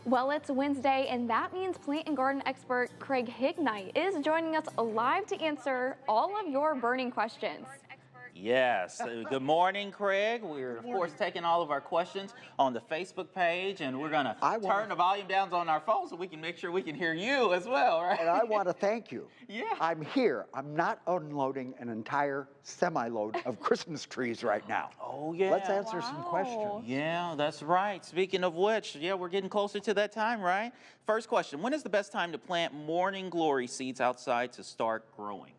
Well, it's Wednesday, and that means plant and garden expert Craig Hignight is joining us live to answer all of your burning questions. Yes. Good morning, Craig. We're, Good of course, morning. taking all of our questions on the Facebook page, and we're going to I want turn the volume down on our phone so we can make sure we can hear you as well, right? and I want to thank you. Yeah. I'm here. I'm not unloading an entire semi-load of Christmas trees right now. Oh, yeah. Let's answer some Wow. questions. Yeah, that's right. Speaking of which, yeah, we're getting closer to that time, right? First question, when is the best time to plant morning glory seeds outside to start growing?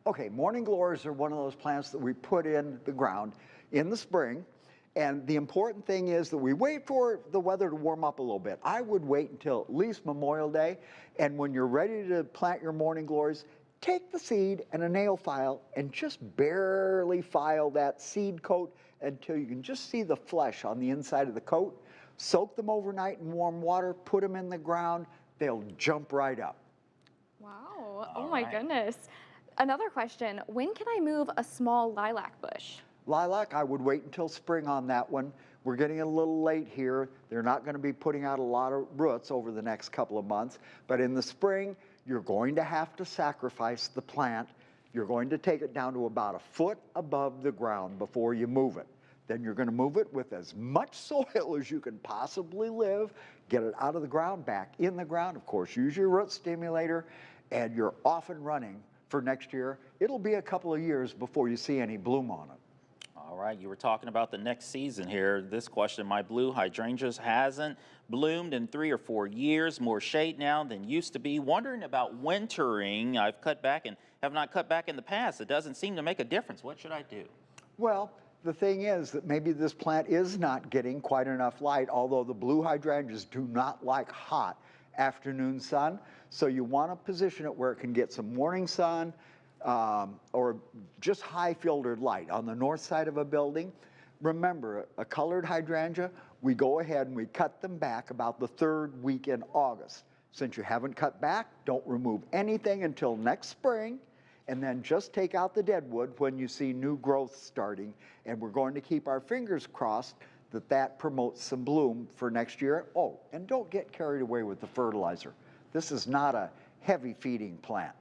Okay, morning glories are one of those plants that we put in the ground in the spring. And the important thing is that we wait for the weather to warm up a little bit. I would wait until at least Memorial Day. And when you're ready to plant your morning glories, take the seed and a nail file and just barely file that seed coat until you can just see the flesh on the inside of the coat. Soak them overnight in warm water, put them in the ground, they'll jump right up. Wow. All Oh my right. goodness. Another question, when can I move a small lilac bush? Lilac, I would wait until spring on that one. We're getting a little late here. They're not going to be putting out a lot of roots over the next couple of months. But in the spring, you're going to have to sacrifice the plant. You're going to take it down to about a foot above the ground before you move it. Then you're going to move it with as much soil as you can possibly live. Get it out of the ground, back in the ground. Of course, use your root stimulator, and you're off and running for next year. It'll be a couple of years before you see any bloom on it. All right, you were talking about the next season here. This question, my blue hydrangeas hasn't bloomed in 3 or 4 years, more shade now than used to be. Wondering about wintering. I've cut back and have not cut back in the past. It doesn't seem to make a difference. What should I do? Well, the thing is that maybe this plant is not getting quite enough light, although the blue hydrangeas do not like hot afternoon sun. So you want to position it where it can get some morning sun or just high filtered light on the north side of a building. Remember, a colored hydrangea, we go ahead and we cut them back about the 3rd week in August. Since you haven't cut back, don't remove anything until next spring, and then just take out the dead wood when you see new growth starting. And we're going to keep our fingers crossed that that promotes some bloom for next year. Oh, and don't get carried away with the fertilizer. This is not a heavy feeding plant.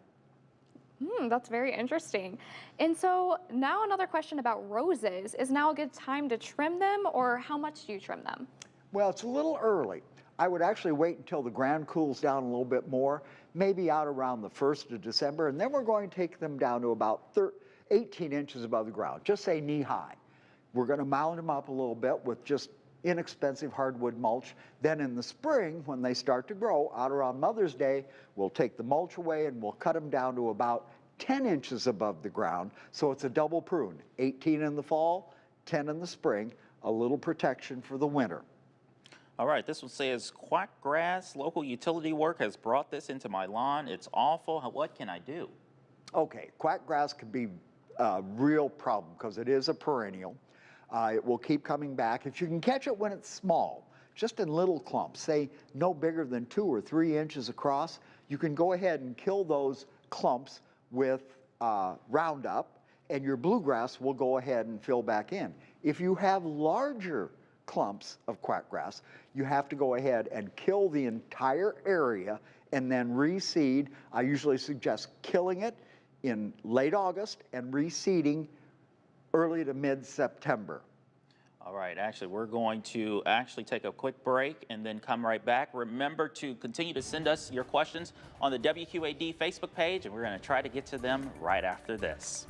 That's very interesting. And so now another question about roses. Is now a good time to trim them, or how much do you trim them? Well, it's a little early. I would actually wait until the ground cools down a little bit more, maybe out around the 1st of December, and then we're going to take them down to about 18 inches above the ground, just say knee high. We're going to mound them up a little bit with just inexpensive hardwood mulch. Then in the spring, when they start to grow, out around Mother's Day, we'll take the mulch away and we'll cut them down to about 10 inches above the ground. So it's a double prune, 18 in the fall, 10 in the spring, a little protection for the winter. All right, this one says, quack grass, local utility work has brought this into my lawn. It's awful. What can I do? Okay, quack grass can be a real problem because it is a perennial. It will keep coming back. If you can catch it when it's small, just in little clumps, say no bigger than 2 or 3 inches across, you can go ahead and kill those clumps with Roundup, and your bluegrass will go ahead and fill back in. If you have larger clumps of quackgrass, you have to go ahead and kill the entire area and then reseed. I usually suggest killing it in late August and reseeding early to mid-September. All right, actually, we're going to take a quick break and then come right back. Remember to continue to send us your questions on the WQAD Facebook page, and we're going to try to get to them right after this.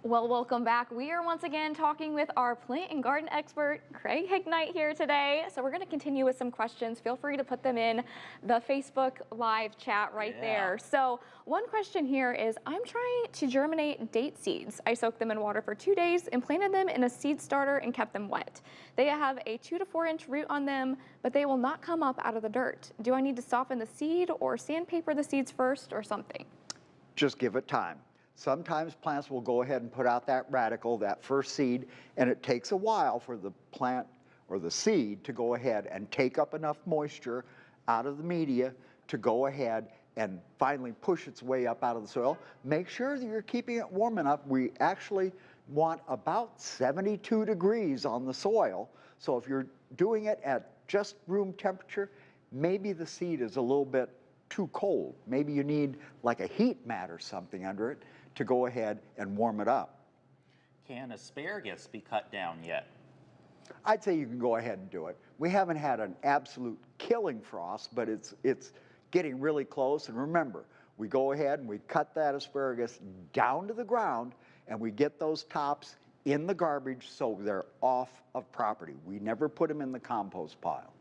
Well, welcome back. We are once again talking with our plant and garden expert, Craig Hignight, here today. So we're going to continue with some questions. Feel free to put them in the Facebook Live chat right there. So one question here is, I'm trying to germinate date seeds. I soaked them in water for 2 days and planted them in a seed starter and kept them wet. They have a 2 to 4 inch root on them, but they will not come up out of the dirt. Do I need to soften the seed or sandpaper the seeds first or something? Just give it time. Sometimes plants will go ahead and put out that radicle, that first seed, and it takes a while for the plant or the seed to go ahead and take up enough moisture out of the media to go ahead and finally push its way up out of the soil. Make sure that you're keeping it warm enough. We actually want about 72 degrees on the soil. So if you're doing it at just room temperature, maybe the seed is a little bit too cold. Maybe you need like a heat mat or something under it to go ahead and warm it up. Can asparagus be cut down yet? I'd say you can go ahead and do it. We haven't had an absolute killing frost, but it's getting really close. And remember, we go ahead and we cut that asparagus down to the ground and we get those tops in the garbage so they're off of property. We never put them in the compost pile.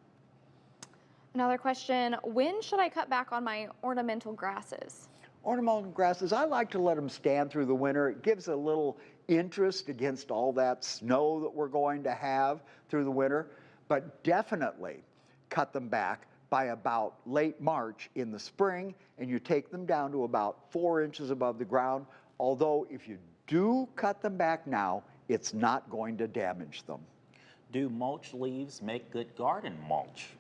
Another question, when should I cut back on my ornamental grasses? Ornamental grasses, I like to let them stand through the winter. It gives a little interest against all that snow that we're going to have through the winter, but definitely cut them back by about late March in the spring, and you take them down to about 4 inches above the ground. Although if you do cut them back now, it's not going to damage them. Do mulch leaves make good garden mulch?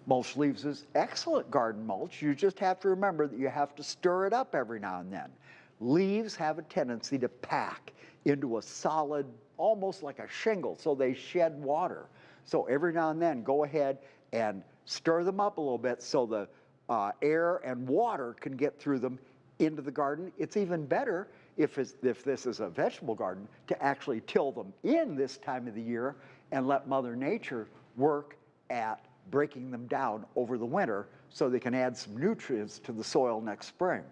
Mulch leaves is excellent garden mulch. You just have to remember that you have to stir it up every now and then. Leaves have a tendency to pack into a solid, almost like a shingle, so they shed water. So every now and then, go ahead and stir them up a little bit so the air and water can get through them into the garden. It's even better if this is a vegetable garden to actually till them in this time of the year and let Mother Nature work at breaking them down over the winter so they can add some nutrients to the soil next spring.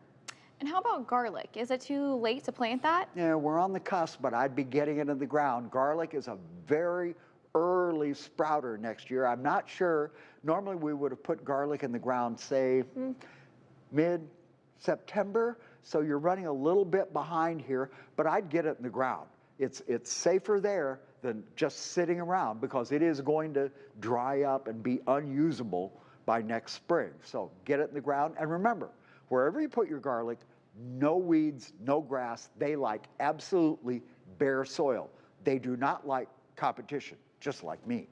And how about garlic? Is it too late to plant that? Yeah, we're on the cusp, but I'd be getting it in the ground. Garlic is a very early sprouter next year. I'm not sure. Normally we would have put garlic in the ground, say, mid-September. So you're running a little bit behind here, but I'd get it in the ground. It's safer there than just sitting around because it is going to dry up and be unusable by next spring. So get it in the ground. And remember, wherever you put your garlic, no weeds, no grass. They like absolutely bare soil. They do not like competition, just like me.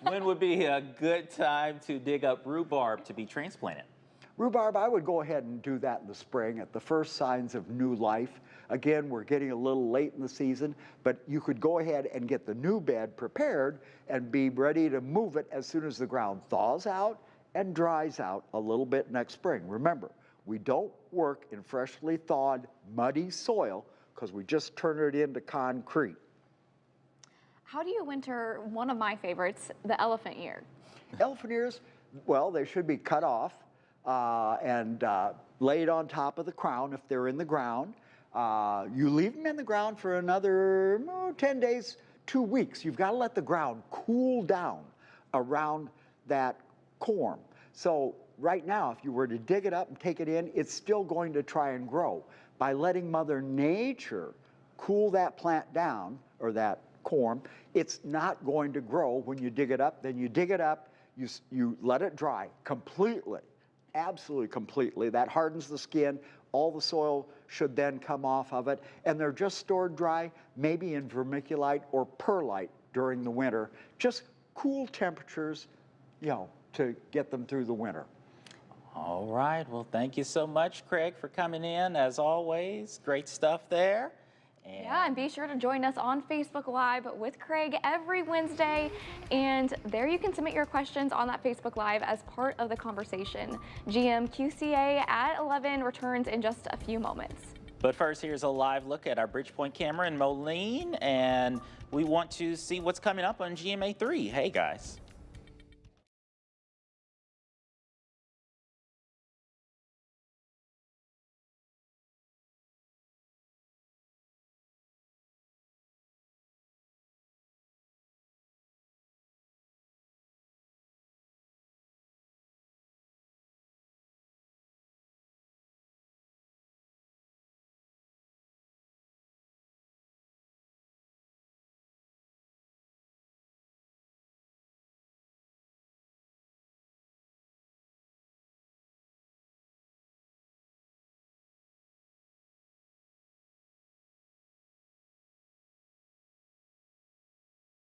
When would be a good time to dig up rhubarb to be transplanted? Rhubarb, I would go ahead and do that in the spring at the first signs of new life. Again, we're getting a little late in the season, but you could go ahead and get the new bed prepared and be ready to move it as soon as the ground thaws out and dries out a little bit next spring. Remember, we don't work in freshly thawed, muddy soil because we just turn it into concrete. How do you winter one of my favorites, the elephant ear? Elephant ears, well, they should be cut off and laid on top of the crown if they're in the ground. You leave them in the ground for another 10 days, 2 weeks. You've got to let the ground cool down around that corm. So right now, if you were to dig it up and take it in, it's still going to try and grow. By letting Mother Nature cool that plant down, or that corm, it's not going to grow when you dig it up. Then you dig it up, you let it dry completely, absolutely completely. That hardens the skin. All the soil should then come off of it, and they're just stored dry, maybe in vermiculite or perlite during the winter. Just cool temperatures, to get them through the winter. All right. Well, thank you so much, Craig, for coming in. As always, great stuff there. And be sure to join us on Facebook Live with Craig every Wednesday. And there you can submit your questions on that Facebook Live as part of the conversation. GMQCA at 11 returns in just a few moments. But first, here's a live look at our Bridgepoint camera in Moline. And we want to see what's coming up on GMA3. Hey, guys.